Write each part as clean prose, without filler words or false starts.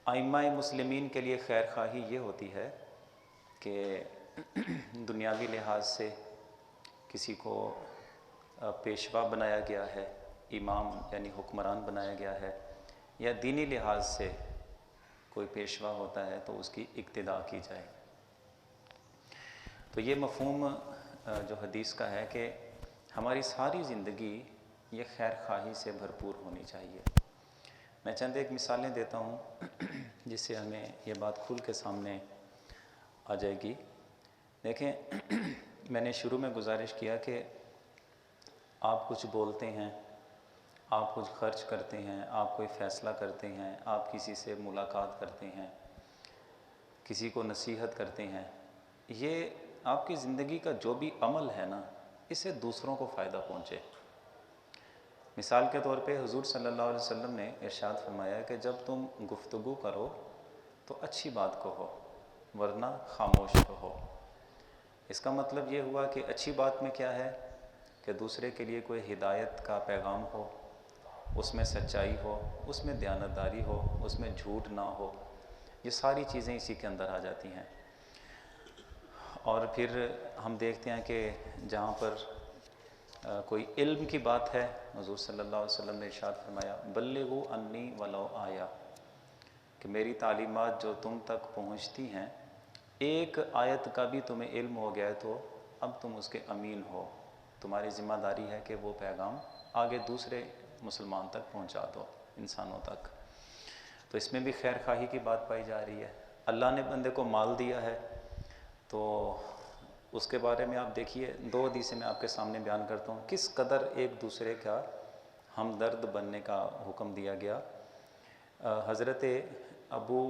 ائمہ مسلمین کے لیے خیر خواہی یہ ہوتی ہے کہ دنیاوی لحاظ سے کسی کو پیشوا بنایا گیا ہے، امام یعنی حکمران بنایا گیا ہے، یا دینی لحاظ سے کوئی پیشوا ہوتا ہے تو اس کی اقتداء کی جائے۔ تو یہ مفہوم جو حدیث کا ہے کہ ہماری ساری زندگی یہ خیر خواہی سے بھرپور ہونی چاہیے۔ میں چند ایک مثالیں دیتا ہوں جس سے ہمیں یہ بات کھل کے سامنے آ جائے گی۔ دیکھیں، میں نے شروع میں گزارش کیا کہ آپ کچھ بولتے ہیں، آپ کچھ خرچ کرتے ہیں، آپ کوئی فیصلہ کرتے ہیں، آپ کسی سے ملاقات کرتے ہیں، کسی کو نصیحت کرتے ہیں، یہ آپ کی زندگی کا جو بھی عمل ہے نا، اس سے دوسروں کو فائدہ پہنچے۔ مثال کے طور پہ حضور صلی اللہ علیہ وسلم نے ارشاد فرمایا کہ جب تم گفتگو کرو تو اچھی بات کہو ورنہ خاموش رہو۔ اس کا مطلب یہ ہوا کہ اچھی بات میں کیا ہے کہ دوسرے کے لیے کوئی ہدایت کا پیغام ہو، اس میں سچائی ہو، اس میں دیانتداری ہو، اس میں جھوٹ نہ ہو، یہ ساری چیزیں اسی کے اندر آ جاتی ہیں۔ اور پھر ہم دیکھتے ہیں کہ جہاں پر کوئی علم کی بات ہے، حضور صلی اللہ علیہ وسلم نے ارشاد فرمایا بلغوا انی ولو آیا، کہ میری تعلیمات جو تم تک پہنچتی ہیں، ایک آیت کا بھی تمہیں علم ہو گیا ہے تو اب تم اس کے امین ہو، تمہاری ذمہ داری ہے کہ وہ پیغام آگے دوسرے مسلمان تک پہنچا دو، انسانوں تک۔ تو اس میں بھی خیر خواہی کی بات پائی جا رہی ہے۔ اللہ نے بندے کو مال دیا ہے تو اس کے بارے میں آپ دیکھیے، دو حدیثیں میں آپ کے سامنے بیان کرتا ہوں، کس قدر ایک دوسرے کا ہمدرد بننے کا حکم دیا گیا۔ حضرت ابو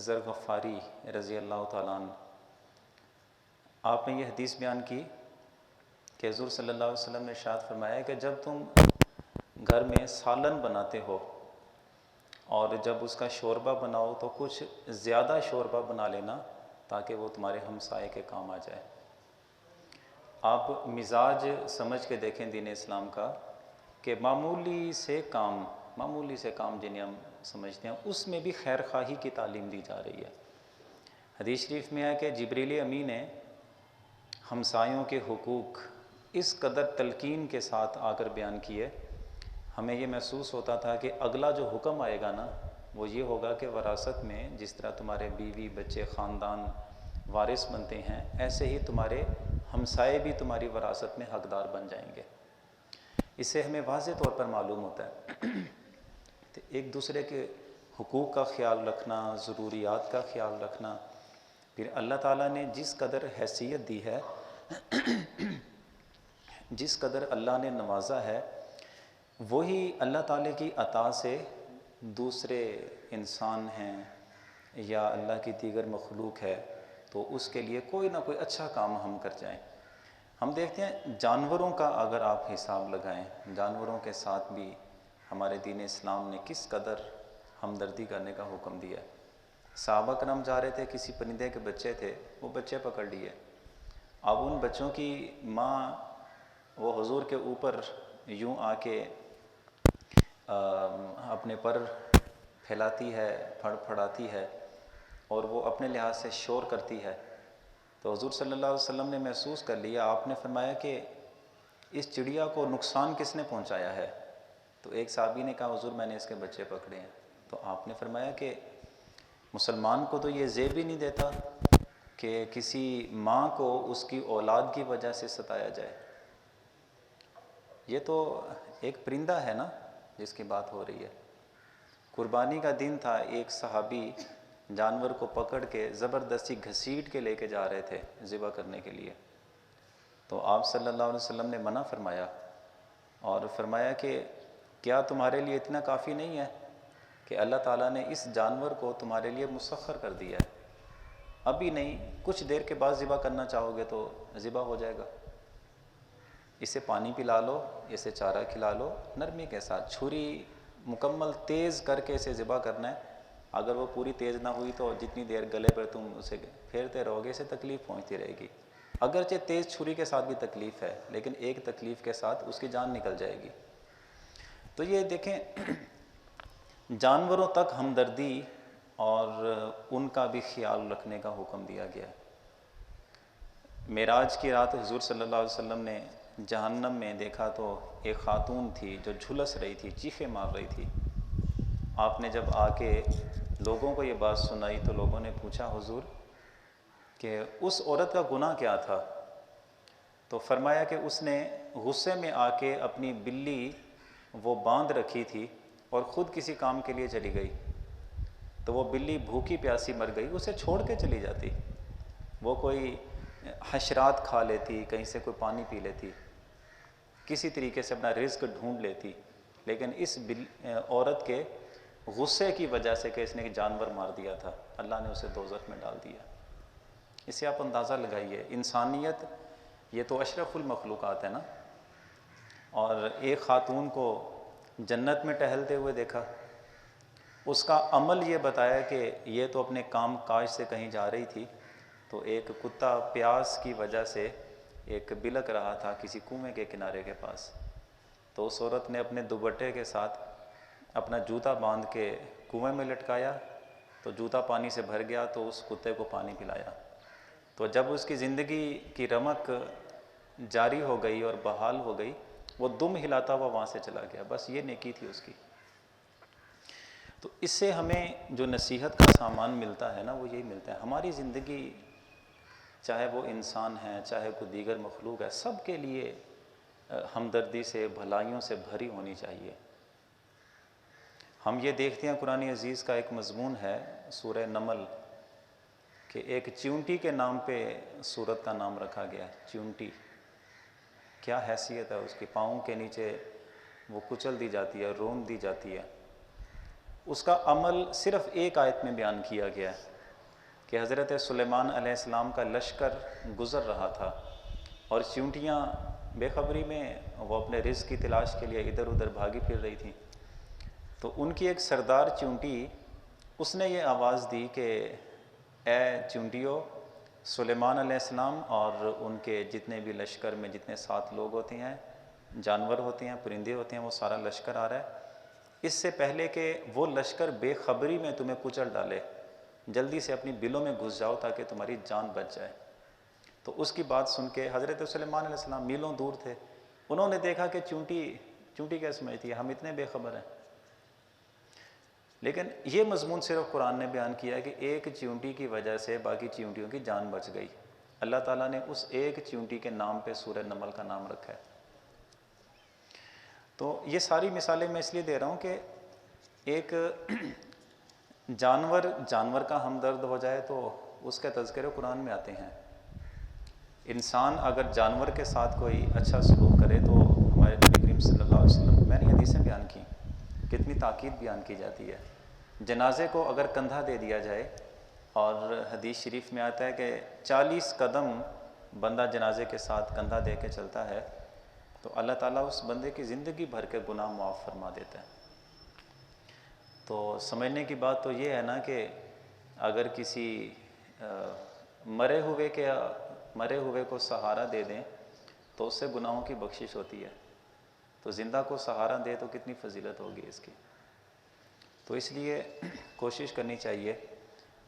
ذر غفاری رضی اللہ تعالیٰ عنہ، آپ نے یہ حدیث بیان کی کہ حضور صلی اللہ علیہ وسلم نے ارشاد فرمایا کہ جب تم گھر میں سالن بناتے ہو اور جب اس کا شوربہ بناؤ تو کچھ زیادہ شوربہ بنا لینا تاکہ وہ تمہارے ہمسائے کے کام آ جائے۔ آپ مزاج سمجھ کے دیکھیں دین اسلام کا کہ معمولی سے کام جنہیں ہم سمجھتے ہیں اس میں بھی خیر خواہی کی تعلیم دی جا رہی ہے۔ حدیث شریف میں ہے کہ جبریل امین نے ہمسایوں کے حقوق اس قدر تلقین کے ساتھ آ کر بیان کیے، ہمیں یہ محسوس ہوتا تھا کہ اگلا جو حکم آئے گا نا وہ یہ ہوگا کہ وراثت میں جس طرح تمہارے بیوی بچے خاندان وارث بنتے ہیں، ایسے ہی تمہارے ہمسائے بھی تمہاری وراثت میں حقدار بن جائیں گے۔ اس سے ہمیں واضح طور پر معلوم ہوتا ہے کہ ایک دوسرے کے حقوق کا خیال رکھنا، ضروریات کا خیال رکھنا، پھر اللہ تعالیٰ نے جس قدر حیثیت دی ہے، جس قدر اللہ نے نوازا ہے، وہی اللہ تعالیٰ کی عطا سے دوسرے انسان ہیں یا اللہ کی دیگر مخلوق ہے تو اس کے لیے کوئی نہ کوئی اچھا کام ہم کر جائیں۔ ہم دیکھتے ہیں جانوروں کا اگر آپ حساب لگائیں، جانوروں کے ساتھ بھی ہمارے دین اسلام نے کس قدر ہمدردی کرنے کا حکم دیا ہے۔ صحابہ کرام جا رہے تھے، کسی پرندے کے بچے تھے، وہ بچے پکڑ لیے، اب ان بچوں کی ماں وہ حضور کے اوپر یوں آ کے اپنے پر پھیلاتی ہے، پھڑ پھڑاتی ہے اور وہ اپنے لحاظ سے شور کرتی ہے، تو حضور صلی اللہ علیہ وسلم نے محسوس کر لیا۔ آپ نے فرمایا کہ اس چڑیا کو نقصان کس نے پہنچایا ہے؟ تو ایک صحابی نے کہا حضور میں نے اس کے بچے پکڑے ہیں۔ تو آپ نے فرمایا کہ مسلمان کو تو یہ زیب ہی نہیں دیتا کہ کسی ماں کو اس کی اولاد کی وجہ سے ستایا جائے۔ یہ تو ایک پرندہ ہے نا جس کی بات ہو رہی ہے۔ قربانی کا دن تھا، ایک صحابی جانور کو پکڑ کے زبردستی گھسیٹ کے لے کے جا رہے تھے ذبح کرنے کے لیے، تو آپ صلی اللہ علیہ وسلم نے منع فرمایا اور فرمایا کہ کیا تمہارے لیے اتنا کافی نہیں ہے کہ اللہ تعالیٰ نے اس جانور کو تمہارے لیے مسخر کر دیا ہے، ابھی نہیں کچھ دیر کے بعد ذبح کرنا چاہو گے تو ذبح ہو جائے گا، اسے پانی پلا لو، اسے چارہ کھلا لو، نرمی کے ساتھ، چھری مکمل تیز کر کے اسے ذبح کرنا ہے، اگر وہ پوری تیز نہ ہوئی تو جتنی دیر گلے پر تم اسے پھیرتے رہو گے اسے تکلیف پہنچتی رہے گی، اگرچہ تیز چھری کے ساتھ بھی تکلیف ہے لیکن ایک تکلیف کے ساتھ اس کی جان نکل جائے گی۔ تو یہ دیکھیں جانوروں تک ہمدردی اور ان کا بھی خیال رکھنے کا حکم دیا گیا ہے۔ معراج کی رات حضور صلی اللہ علیہ وسلم نے جہنم میں دیکھا تو ایک خاتون تھی جو جھلس رہی تھی، چیخیں مار رہی تھی۔ آپ نے جب آ کے لوگوں کو یہ بات سنائی تو لوگوں نے پوچھا حضور کہ اس عورت کا گناہ کیا تھا؟ تو فرمایا کہ اس نے غصے میں آ کے اپنی بلی وہ باندھ رکھی تھی اور خود کسی کام کے لیے چلی گئی، تو وہ بلی بھوکی پیاسی مر گئی، اسے چھوڑ کے چلی جاتی، وہ کوئی حشرات کھا لیتی، کہیں سے کوئی پانی پی لیتی، کسی طریقے سے اپنا رزق ڈھونڈ لیتی، لیکن اس عورت کے غصے کی وجہ سے کہ اس نے ایک جانور مار دیا تھا، اللہ نے اسے دوزخ میں ڈال دیا۔ اسے آپ اندازہ لگائیے، انسانیت یہ تو اشرف المخلوقات ہے نا، اور ایک خاتون کو جنت میں ٹہلتے ہوئے دیکھا، اس کا عمل یہ بتایا کہ یہ تو اپنے کام کاج سے کہیں جا رہی تھی تو ایک کتا پیاس کی وجہ سے ایک بلک رہا تھا کسی کنویں کے کنارے کے پاس، تو اس عورت نے اپنے دوپٹے کے ساتھ اپنا جوتا باندھ کے کنویں میں لٹکایا، تو جوتا پانی سے بھر گیا تو اس کتے کو پانی پلایا، تو جب اس کی زندگی کی رمق جاری ہو گئی اور بحال ہو گئی، وہ دم ہلاتا ہوا وہاں سے چلا گیا، بس یہ نیکی تھی اس کی۔ تو اس سے ہمیں جو نصیحت کا سامان ملتا ہے نا وہ یہی ملتا ہے، ہماری زندگی چاہے وہ انسان ہے چاہے کوئی دیگر مخلوق ہے، سب کے لیے ہمدردی سے بھلائیوں سے بھری ہونی چاہیے۔ ہم یہ دیکھتے ہیں قرآن عزیز کا ایک مضمون ہے سورہ نمل کہ ایک چیونٹی کے نام پہ سورت کا نام رکھا گیا ہے۔ چیونٹی کیا حیثیت ہے اس کی، پاؤں کے نیچے وہ کچل دی جاتی ہے، رون دی جاتی ہے، اس کا عمل صرف ایک آیت میں بیان کیا گیا ہے کہ حضرت سلیمان علیہ السلام کا لشکر گزر رہا تھا اور چیونٹیاں بے خبری میں وہ اپنے رزق کی تلاش کے لیے ادھر ادھر بھاگی پھر رہی تھیں، تو ان کی ایک سردار چیونٹی اس نے یہ آواز دی کہ اے چیونٹیوں، سلیمان علیہ السلام اور ان کے جتنے بھی لشکر میں جتنے 7 لوگ ہوتے ہیں، جانور ہوتے ہیں، پرندے ہوتے ہیں، وہ سارا لشکر آ رہا ہے، اس سے پہلے کہ وہ لشکر بے خبری میں تمہیں کچل ڈالے جلدی سے اپنی بلوں میں گھس جاؤ تاکہ تمہاری جان بچ جائے۔ تو اس کی بات سن کے حضرت سلیمان علیہ السلام میلوں دور تھے، انہوں نے دیکھا کہ چونٹی کیا سمجھتی ہے، ہم اتنے بے خبر ہیں، لیکن یہ مضمون صرف قرآن نے بیان کیا ہے کہ ایک چیونٹی کی وجہ سے باقی چیونٹیوں کی جان بچ گئی، اللہ تعالیٰ نے اس ایک چیونٹی کے نام پہ سورہ نمل کا نام رکھا ہے۔ تو یہ ساری مثالیں میں اس لیے دے رہا ہوں کہ ایک جانور کا ہمدرد ہو جائے تو اس کے تذکرے قرآن میں آتے ہیں، انسان اگر جانور کے ساتھ کوئی اچھا سلوک کرے تو ہمارے نبی کریم صلی اللہ علیہ وسلم میں نے حدیثیں بیان کی، کتنی تاکید بیان کی جاتی ہے۔ جنازے کو اگر کندھا دے دیا جائے، اور حدیث شریف میں آتا ہے کہ 40 قدم بندہ جنازے کے ساتھ کندھا دے کے چلتا ہے تو اللہ تعالیٰ اس بندے کی زندگی بھر کے گناہ معاف فرما دیتا ہے۔ تو سمجھنے کی بات تو یہ ہے نا کہ اگر کسی مرے ہوئے کو سہارا دے دیں تو اس سے گناہوں کی بخشش ہوتی ہے، تو زندہ کو سہارا دے تو کتنی فضیلت ہوگی اس کی۔ تو اس لیے کوشش کرنی چاہیے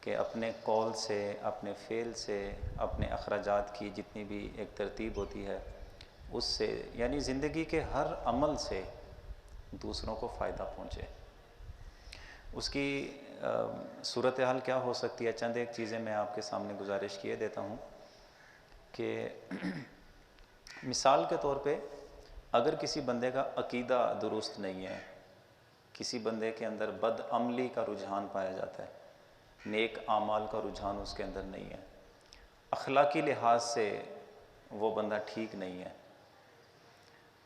کہ اپنے قول سے، اپنے فعل سے، اپنے اخراجات کی جتنی بھی ایک ترتیب ہوتی ہے اس سے، یعنی زندگی کے ہر عمل سے دوسروں کو فائدہ پہنچے۔ اس کی صورتحال کیا ہو سکتی ہے، چند ایک چیزیں میں آپ کے سامنے گزارش کیے دیتا ہوں کہ مثال کے طور پہ اگر کسی بندے کا عقیدہ درست نہیں ہے، کسی بندے کے اندر بد عملی کا رجحان پایا جاتا ہے، نیک اعمال کا رجحان اس کے اندر نہیں ہے، اخلاقی لحاظ سے وہ بندہ ٹھیک نہیں ہے،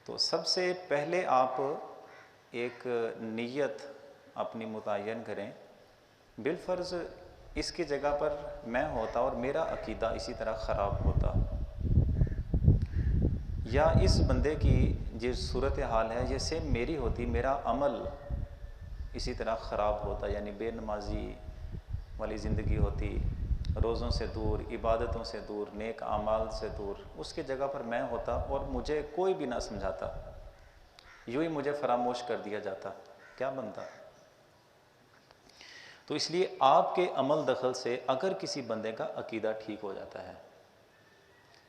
تو سب سے پہلے آپ ایک نیت اپنی متعین کریں، بالفرض اس کی جگہ پر میں ہوتا اور میرا عقیدہ اسی طرح خراب ہوتا، یا اس بندے کی جو صورتحال ہے یہ سیم میری ہوتی، میرا عمل اسی طرح خراب ہوتا، یعنی بے نمازی والی زندگی ہوتی، روزوں سے دور، عبادتوں سے دور، نیک اعمال سے دور، اس کی جگہ پر میں ہوتا اور مجھے کوئی بھی نہ سمجھاتا، یوں ہی مجھے فراموش کر دیا جاتا، کیا بنتا؟ تو اس لیے آپ کے عمل دخل سے اگر کسی بندے کا عقیدہ ٹھیک ہو جاتا ہے،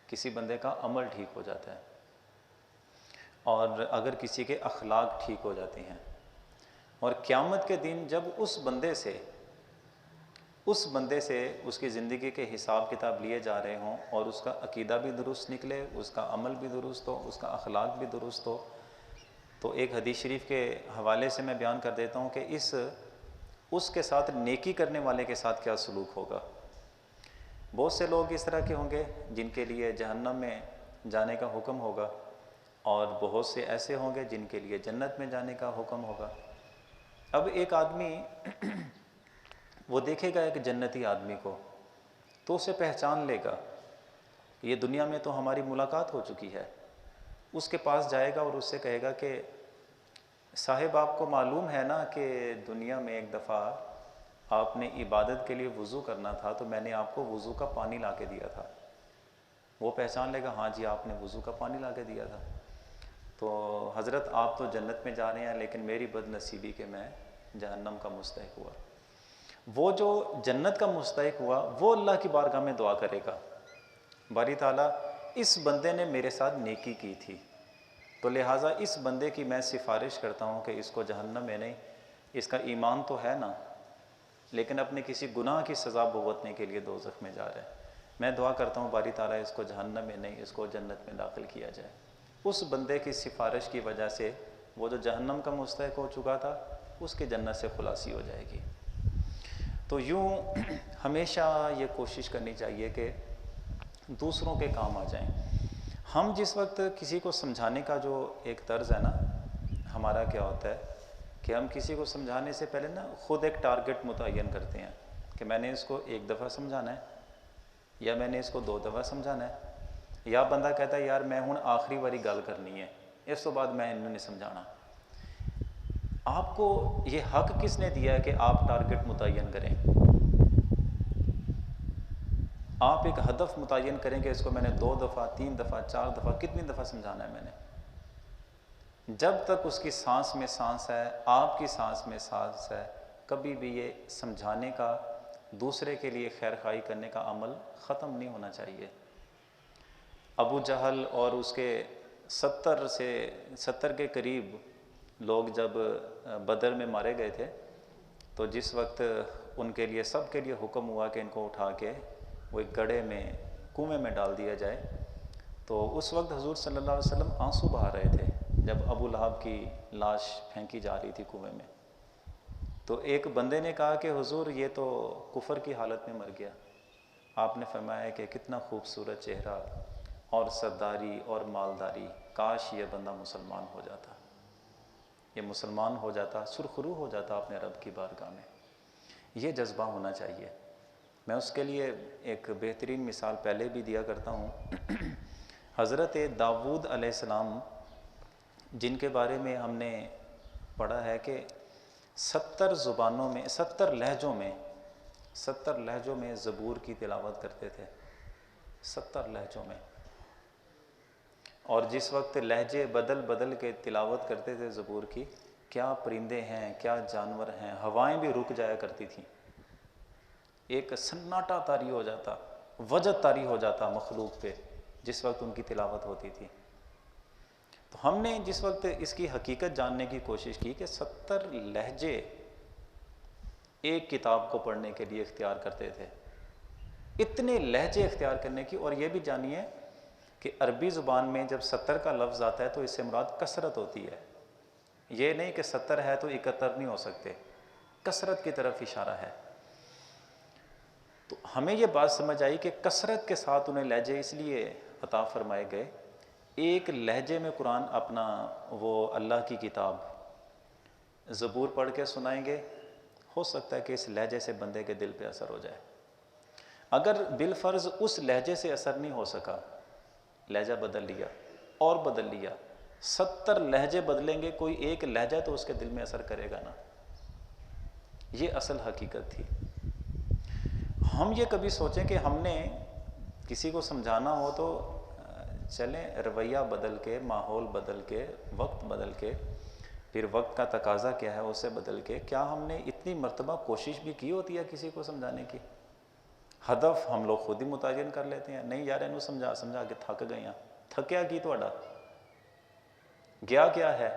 کسی بندے کا عمل ٹھیک ہو جاتا ہے، اور اگر کسی کے اخلاق ٹھیک ہو جاتے ہیں، اور قیامت کے دن جب اس بندے سے اس کی زندگی کے حساب کتاب لیے جا رہے ہوں، اور اس کا عقیدہ بھی درست نکلے، اس کا عمل بھی درست ہو، اس کا اخلاق بھی درست ہو، تو ایک حدیث شریف کے حوالے سے میں بیان کر دیتا ہوں کہ اس کے ساتھ نیکی کرنے والے کے ساتھ کیا سلوک ہوگا۔ بہت سے لوگ اس طرح کے ہوں گے جن کے لیے جہنم میں جانے کا حکم ہوگا، اور بہت سے ایسے ہوں گے جن کے لیے جنت میں جانے کا حکم ہوگا۔ اب ایک آدمی وہ دیکھے گا ایک جنتی آدمی کو، تو اسے پہچان لے گا، یہ دنیا میں تو ہماری ملاقات ہو چکی ہے۔ اس کے پاس جائے گا اور اس سے کہے گا کہ صاحب آپ کو معلوم ہے نا کہ دنیا میں ایک دفعہ آپ نے عبادت کے لیے وضو کرنا تھا، تو میں نے آپ کو وضو کا پانی لا کے دیا تھا۔ وہ پہچان لے گا، ہاں جی آپ نے وضو کا پانی لا کے دیا تھا، تو حضرت آپ تو جنت میں جا رہے ہیں، لیکن میری بد نصیبی کہ میں جہنم کا مستحق ہوا۔ وہ جو جنت کا مستحق ہوا وہ اللہ کی بارگاہ میں دعا کرے گا، باری تعالیٰ اس بندے نے میرے ساتھ نیکی کی تھی، تو لہٰذا اس بندے کی میں سفارش کرتا ہوں کہ اس کو جہنم میں نہیں، اس کا ایمان تو ہے نا، لیکن اپنے کسی گناہ کی سزا بھگتنے کے لیے دوزخ میں جا رہا ہے، میں دعا کرتا ہوں باری تعالیٰ اس کو جہنم میں نہیں، اس کو جنت میں داخل کیا جائے۔ اس بندے کی سفارش کی وجہ سے وہ جو جہنم کا مستحق ہو چکا تھا اس کے جنت سے خلاصی ہو جائے گی۔ تو یوں ہمیشہ یہ کوشش کرنی چاہیے کہ دوسروں کے کام آ جائیں۔ ہم جس وقت کسی کو سمجھانے کا جو ایک طرز ہے نا، ہمارا کیا ہوتا ہے کہ ہم کسی کو سمجھانے سے پہلے نا خود ایک ٹارگٹ متعین کرتے ہیں کہ میں نے اس کو 1 دفعہ سمجھانا ہے، یا میں نے اس کو 2 دفعہ سمجھانا ہے، یا بندہ کہتا ہے یار میں ہوں آخری باری گل کرنی ہے، اس تو بعد میں انہوں نے سمجھانا۔ آپ کو یہ حق کس نے دیا ہے کہ آپ ٹارگٹ متعین کریں؟ آپ ایک ہدف متعین کریں کہ اس کو میں نے 2 دفعہ 3 دفعہ 4 دفعہ کتنی دفعہ سمجھانا ہے میں نے۔ جب تک اس کی سانس میں سانس ہے، آپ کی سانس میں سانس ہے، کبھی بھی یہ سمجھانے کا، دوسرے کے لیے خیر خواہی کرنے کا عمل ختم نہیں ہونا چاہیے۔ ابو جہل اور اس کے 70 کے قریب لوگ جب بدر میں مارے گئے تھے، تو جس وقت ان کے لیے سب کے لیے حکم ہوا کہ ان کو اٹھا کے وہ ایک گڑھے میں کنویں میں ڈال دیا جائے، تو اس وقت حضور صلی اللہ علیہ وسلم آنسو بہا رہے تھے جب ابو لہب کی لاش پھینکی جا رہی تھی کنویں میں۔ تو ایک بندے نے کہا کہ حضور یہ تو کفر کی حالت میں مر گیا۔ آپ نے فرمایا کہ کتنا خوبصورت چہرہ اور سرداری اور مالداری، کاش یہ بندہ مسلمان ہو جاتا، یہ مسلمان ہو جاتا، سرخرو ہو جاتا اپنے رب کی بارگاہ میں۔ یہ جذبہ ہونا چاہیے۔ میں اس کے لیے ایک بہترین مثال پہلے بھی دیا کرتا ہوں۔ حضرت داؤد علیہ السلام جن کے بارے میں ہم نے پڑھا ہے کہ 70 زبانوں میں 70 لہجوں میں زبور کی تلاوت کرتے تھے، 70 لہجوں میں، اور جس وقت لہجے بدل بدل کے تلاوت کرتے تھے زبور کی، کیا پرندے ہیں، کیا جانور ہیں، ہوائیں بھی رک جایا کرتی تھیں، ایک سناٹا طاری ہو جاتا، وجد طاری ہو جاتا مخلوق پہ جس وقت ان کی تلاوت ہوتی تھی۔ تو ہم نے جس وقت اس کی حقیقت جاننے کی کوشش کی کہ 70 لہجے ایک کتاب کو پڑھنے کے لیے اختیار کرتے تھے، اتنے لہجے اختیار کرنے کی، اور یہ بھی جانیے کہ عربی زبان میں جب 70 کا لفظ آتا ہے تو اس سے مراد کثرت ہوتی ہے، یہ نہیں کہ 70 ہے تو 71 نہیں ہو سکتے، کثرت کی طرف اشارہ ہے۔ تو ہمیں یہ بات سمجھ آئی کہ کثرت کے ساتھ انہیں لہجے اس لیے عطا فرمائے گئے، ایک لہجے میں قرآن اپنا وہ اللہ کی کتاب زبور پڑھ کے سنائیں گے، ہو سکتا ہے کہ اس لہجے سے بندے کے دل پہ اثر ہو جائے۔ اگر بالفرض اس لہجے سے اثر نہیں ہو سکا، لہجہ بدل لیا اور بدل لیا، 70 لہجے بدلیں گے، کوئی ایک لہجہ تو اس کے دل میں اثر کرے گا نا۔ یہ اصل حقیقت تھی۔ ہم یہ کبھی سوچیں کہ ہم نے کسی کو سمجھانا ہو تو چلیں رویہ بدل کے، ماحول بدل کے، وقت بدل کے پھر وقت کا تقاضا کیا ہے اسے بدل کے کیا ہم نے اتنی مرتبہ کوشش بھی کی ہوتی ہے کسی کو سمجھانے کی؟ ہدف ہم لوگ خود ہی متعین کر لیتے ہیں، نہیں یار انہوں سمجھا کے تھک گئے ہیں۔ تھکیا کی تھوڑا گیا کیا ہے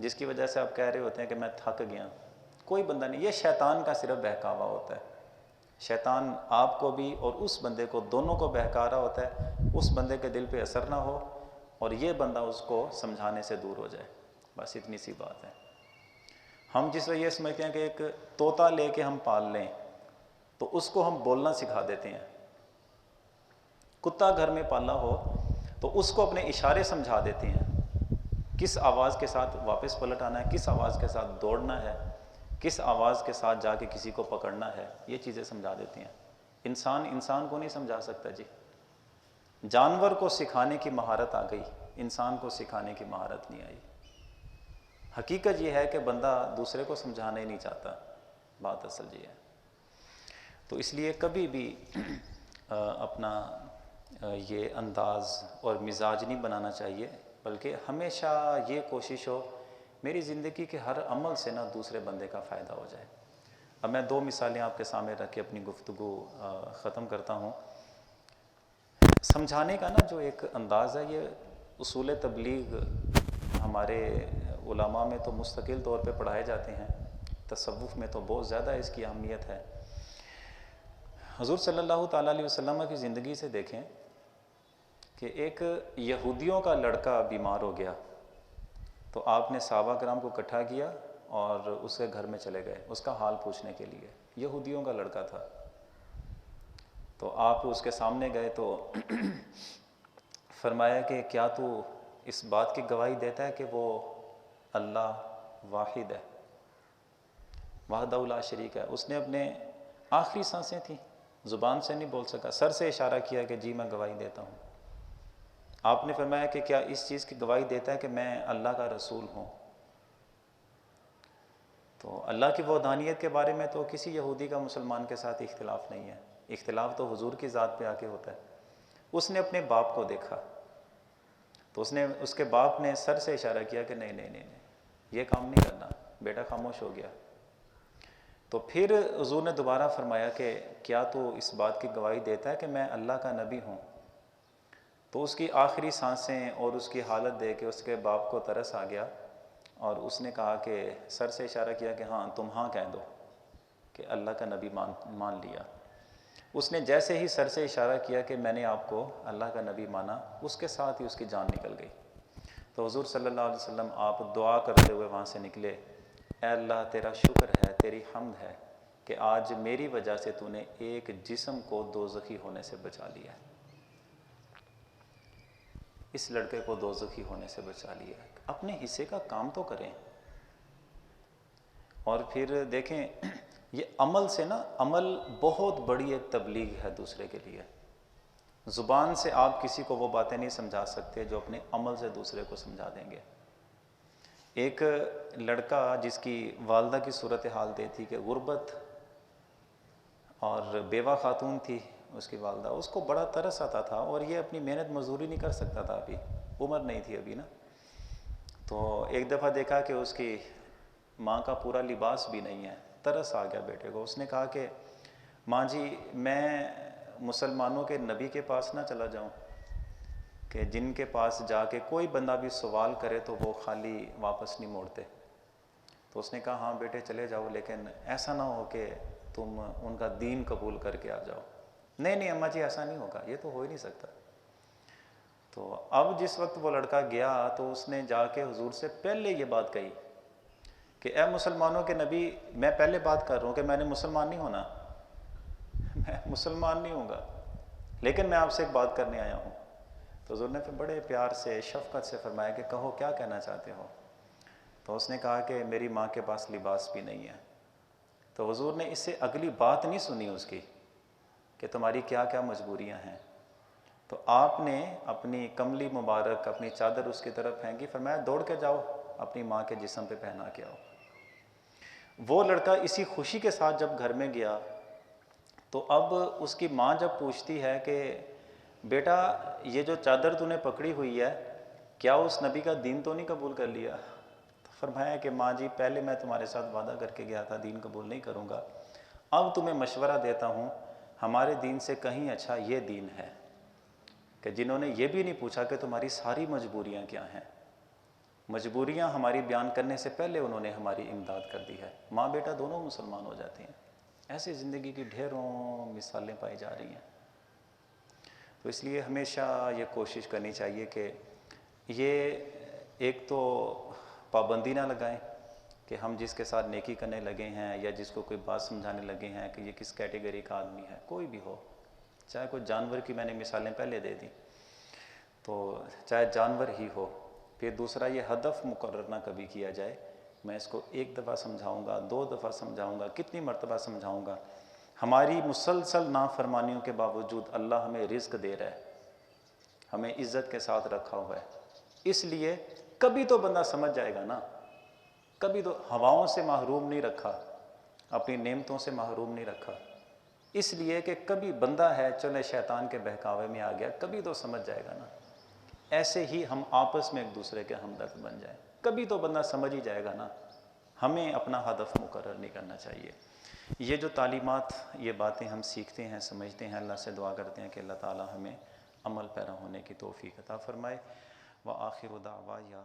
جس کی وجہ سے آپ کہہ رہے ہوتے ہیں کہ میں تھک گیا؟ کوئی بندہ نہیں، یہ شیطان کا صرف بہکاوا ہوتا ہے۔ شیطان آپ کو بھی اور اس بندے کو دونوں کو بہکا رہا ہوتا ہے، اس بندے کے دل پہ اثر نہ ہو اور یہ بندہ اس کو سمجھانے سے دور ہو جائے، بس اتنی سی بات ہے۔ ہم جس وجہ یہ سمجھتے ہیں کہ ایک طوطا لے کے ہم پال لیں تو اس کو ہم بولنا سکھا دیتے ہیں، کتا گھر میں پالا ہو تو اس کو اپنے اشارے سمجھا دیتے ہیں، کس آواز کے ساتھ واپس پلٹ آنا ہے، کس آواز کے ساتھ دوڑنا ہے، کس آواز کے ساتھ جا کے کسی کو پکڑنا ہے، یہ چیزیں سمجھا دیتے ہیں۔ انسان کو نہیں سمجھا سکتا جی۔ جانور کو سکھانے کی مہارت آ گئی، انسان کو سکھانے کی مہارت نہیں آئی۔ حقیقت یہ ہے کہ بندہ دوسرے کو سمجھانا ہی نہیں چاہتا، بات اصل یہ ہے۔ تو اس لیے کبھی بھی اپنا یہ انداز اور مزاج نہیں بنانا چاہیے، بلکہ ہمیشہ یہ کوشش ہو میری زندگی کے ہر عمل سے نہ دوسرے بندے کا فائدہ ہو جائے۔ اب میں 2 مثالیں آپ کے سامنے رکھ کے اپنی گفتگو ختم کرتا ہوں۔ سمجھانے کا نا جو ایک انداز ہے، یہ اصول تبلیغ ہمارے علماء میں تو مستقل طور پہ پڑھائے جاتے ہیں، تصوف میں تو بہت زیادہ اس کی اہمیت ہے۔ حضور صلی اللہ تعالیٰ علیہ وسلم کی زندگی سے دیکھیں کہ ایک یہودیوں کا لڑکا بیمار ہو گیا تو آپ نے صحابہ کرام کو اکٹھا کیا اور اس کے گھر میں چلے گئے اس کا حال پوچھنے کے لیے۔ یہودیوں کا لڑکا تھا تو آپ اس کے سامنے گئے تو فرمایا کہ کیا تو اس بات کی گواہی دیتا ہے کہ وہ اللہ واحد ہے، وحدہ لا شریک ہے؟ اس نے اپنے آخری سانسیں تھیں، زبان سے نہیں بول سکا، سر سے اشارہ کیا کہ جی میں گواہی دیتا ہوں۔ آپ نے فرمایا کہ کیا اس چیز کی گواہی دیتا ہے کہ میں اللہ کا رسول ہوں؟ تو اللہ کی وحدانیت کے بارے میں تو کسی یہودی کا مسلمان کے ساتھ اختلاف نہیں ہے، اختلاف تو حضور کی ذات پہ آ کے ہوتا ہے۔ اس نے اپنے باپ کو دیکھا تو اس کے باپ نے سر سے اشارہ کیا کہ نہیں نہیں نہیں نہیں یہ کام نہیں کرنا، بیٹا خاموش ہو گیا۔ تو پھر حضور نے دوبارہ فرمایا کہ کیا تو اس بات کی گواہی دیتا ہے کہ میں اللہ کا نبی ہوں؟ تو اس کی آخری سانسیں اور اس کی حالت دیکھ کے اس کے باپ کو ترس آ گیا اور اس نے کہا کہ سر سے اشارہ کیا کہ ہاں تم ہاں کہہ دو کہ اللہ کا نبی مان لیا۔ اس نے جیسے ہی سر سے اشارہ کیا کہ میں نے آپ کو اللہ کا نبی مانا، اس کے ساتھ ہی اس کی جان نکل گئی۔ تو حضور صلی اللہ علیہ وسلم آپ دعا کرتے ہوئے وہاں سے نکلے، اے اللہ تیرا شکر ہے، تیری حمد ہے کہ آج میری وجہ سے تو نے ایک جسم کو دوزخی ہونے سے بچا لیا ہے، اس لڑکے کو دوزخی ہونے سے بچا لیا ہے۔ اپنے حصے کا کام تو کریں۔ اور پھر دیکھیں یہ عمل سے نا، عمل بہت بڑی ایک تبلیغ ہے دوسرے کے لیے۔ زبان سے آپ کسی کو وہ باتیں نہیں سمجھا سکتے جو اپنے عمل سے دوسرے کو سمجھا دیں گے۔ ایک لڑکا جس کی والدہ کی صورتحال دی تھی کہ غربت اور بیوہ خاتون تھی اس کی والدہ، اس کو بڑا ترس آتا تھا اور یہ اپنی محنت مزدوری نہیں کر سکتا تھا، ابھی عمر نہیں تھی ابھی نا۔ تو ایک دفعہ دیکھا کہ اس کی ماں کا پورا لباس بھی نہیں ہے، ترس آ گیا بیٹے کو۔ اس نے کہا کہ ماں جی میں مسلمانوں کے نبی کے پاس نہ چلا جاؤں کہ جن کے پاس جا کے کوئی بندہ بھی سوال کرے تو وہ خالی واپس نہیں موڑتے؟ تو اس نے کہا ہاں بیٹے چلے جاؤ، لیکن ایسا نہ ہو کہ تم ان کا دین قبول کر کے آ جاؤ۔ نہیں نہیں اماں جی ایسا نہیں ہوگا، یہ تو ہو ہی نہیں سکتا۔ تو اب جس وقت وہ لڑکا گیا تو اس نے جا کے حضور سے پہلے یہ بات کہی کہ اے مسلمانوں کے نبی، میں پہلے بات کر رہا ہوں کہ میں نے مسلمان نہیں ہونا، میں مسلمان نہیں ہوں گا، لیکن میں آپ سے ایک بات کرنے آیا ہوں۔ تو حضور نے پھر بڑے پیار سے شفقت سے فرمایا کہ کہو کیا کہنا چاہتے ہو؟ تو اس نے کہا کہ میری ماں کے پاس لباس بھی نہیں ہے۔ تو حضور نے اس سے اگلی بات نہیں سنی اس کی کہ تمہاری کیا کیا مجبوریاں ہیں۔ تو آپ نے اپنی کملی مبارک، اپنی چادر اس کی طرف پھینکی، فرمایا دوڑ کے جاؤ اپنی ماں کے جسم پہ پہنا کے آؤ۔ وہ لڑکا اسی خوشی کے ساتھ جب گھر میں گیا تو اب اس کی ماں جب پوچھتی ہے کہ بیٹا یہ جو چادر تو نے پکڑی ہوئی ہے کیا اس نبی کا دین تو نہیں قبول کر لیا؟ تو فرمایا کہ ماں جی پہلے میں تمہارے ساتھ وعدہ کر کے گیا تھا دین قبول نہیں کروں گا، اب تمہیں مشورہ دیتا ہوں، ہمارے دین سے کہیں اچھا یہ دین ہے کہ جنہوں نے یہ بھی نہیں پوچھا کہ تمہاری ساری مجبوریاں کیا ہیں، مجبوریاں ہماری بیان کرنے سے پہلے انہوں نے ہماری امداد کر دی ہے، ماں بیٹا دونوں مسلمان ہو جاتے ہیں۔ ایسی زندگی کی ڈھیروں مثالیں پائی جا رہی ہیں۔ تو اس لیے ہمیشہ یہ کوشش کرنی چاہیے کہ یہ ایک تو پابندی نہ لگائیں کہ ہم جس کے ساتھ نیکی کرنے لگے ہیں یا جس کو کوئی بات سمجھانے لگے ہیں کہ یہ کس کیٹیگری کا آدمی ہے، کوئی بھی ہو، چاہے کوئی جانور کی میں نے مثالیں پہلے دے دیں، تو چاہے جانور ہی ہو، پھر دوسرا یہ ہدف مقرر نہ کبھی کیا جائے، میں اس کو ایک دفعہ سمجھاؤں گا، 2 دفعہ سمجھاؤں گا، کتنی مرتبہ سمجھاؤں گا، ہماری مسلسل نافرمانیوں کے باوجود اللہ ہمیں رزق دے رہا ہے، ہمیں عزت کے ساتھ رکھا ہوا ہے، اس لیے کبھی تو بندہ سمجھ جائے گا نا، کبھی تو ہواؤں سے محروم نہیں رکھا، اپنی نعمتوں سے محروم نہیں رکھا، اس لیے کہ کبھی بندہ ہے چلے شیطان کے بہکاوے میں آ گیا، کبھی تو سمجھ جائے گا نا۔ ایسے ہی ہم آپس میں ایک دوسرے کے ہمدرد بن جائیں، کبھی تو بندہ سمجھ ہی جائے گا نا۔ ہمیں اپنا ہدف مقرر نہیں کرنا چاہیے۔ یہ جو تعلیمات، یہ باتیں ہم سیکھتے ہیں، سمجھتے ہیں، اللہ سے دعا کرتے ہیں کہ اللہ تعالی ہمیں عمل پیرا ہونے کی توفیق عطا فرمائے۔ وآخر دعوایا